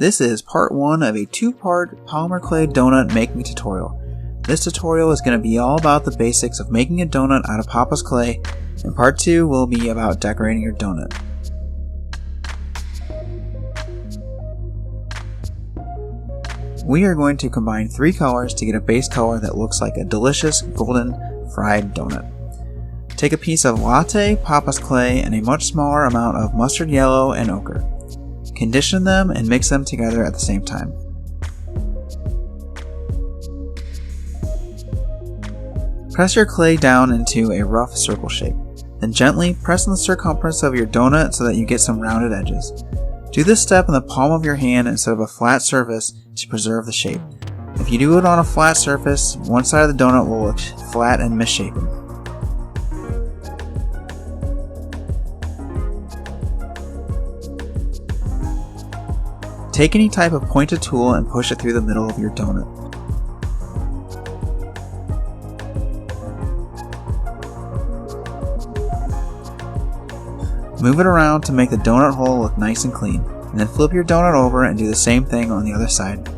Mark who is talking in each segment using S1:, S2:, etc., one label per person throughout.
S1: This is part 1 of a 2-part polymer clay donut making tutorial. This tutorial is going to be all about the basics of making a donut out of Papa's clay, and part 2 will be about decorating your donut. We are going to combine 3 colors to get a base color that looks like a delicious golden fried donut. Take a piece of latte, Papa's clay, and a much smaller amount of mustard yellow and ochre. Condition them and mix them together at the same time. Press your clay down into a rough circle shape. Then gently press on the circumference of your donut so that you get some rounded edges. Do this step in the palm of your hand instead of a flat surface to preserve the shape. If you do it on a flat surface, one side of the donut will look flat and misshapen. Take any type of pointed tool and push it through the middle of your donut. Move it around to make the donut hole look nice and clean, and then flip your donut over and do the same thing on the other side.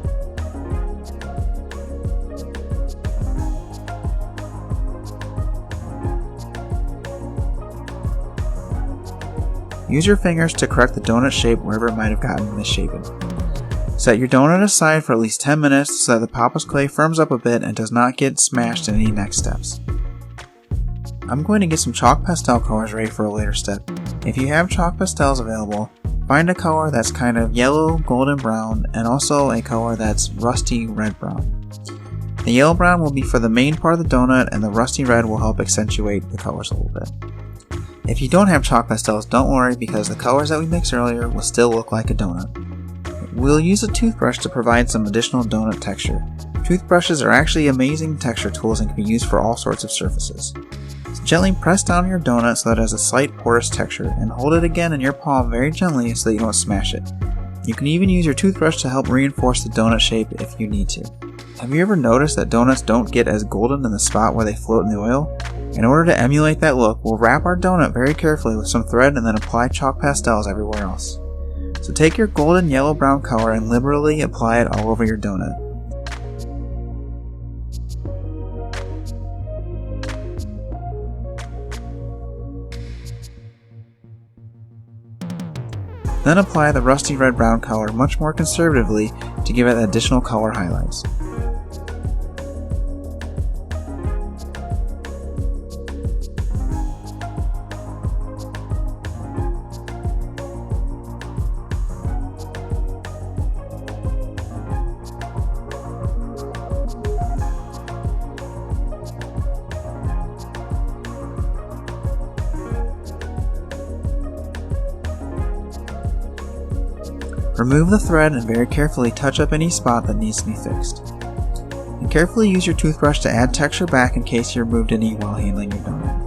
S1: Use your fingers to correct the donut shape wherever it might have gotten misshapen. Set your donut aside for at least 10 minutes so that the Papa's clay firms up a bit and does not get smashed in any next steps. I'm going to get some chalk pastel colors ready for a later step. If you have chalk pastels available, find a color that's kind of yellow, golden brown, and also a color that's rusty red brown. The yellow brown will be for the main part of the donut, and the rusty red will help accentuate the colors a little bit. If you don't have chalk pastels, don't worry, because the colors that we mixed earlier will still look like a donut. We'll use a toothbrush to provide some additional donut texture. Toothbrushes are actually amazing texture tools and can be used for all sorts of surfaces. So gently press down your donut so that it has a slight porous texture, and hold it again in your palm very gently so that you don't smash it. You can even use your toothbrush to help reinforce the donut shape if you need to. Have you ever noticed that donuts don't get as golden in the spot where they float in the oil? In order to emulate that look, we'll wrap our donut very carefully with some thread and then apply chalk pastels everywhere else. So take your golden yellow-brown color and liberally apply it all over your donut. Then apply the rusty red-brown color much more conservatively to give it additional color highlights. Remove the thread and very carefully touch up any spot that needs to be fixed. And carefully use your toothbrush to add texture back in case you removed any while handling your donut.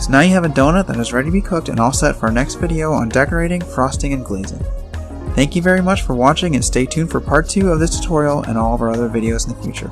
S1: So now you have a donut that is ready to be cooked and all set for our next video on decorating, frosting, and glazing. Thank you very much for watching, and stay tuned for part 2 of this tutorial and all of our other videos in the future.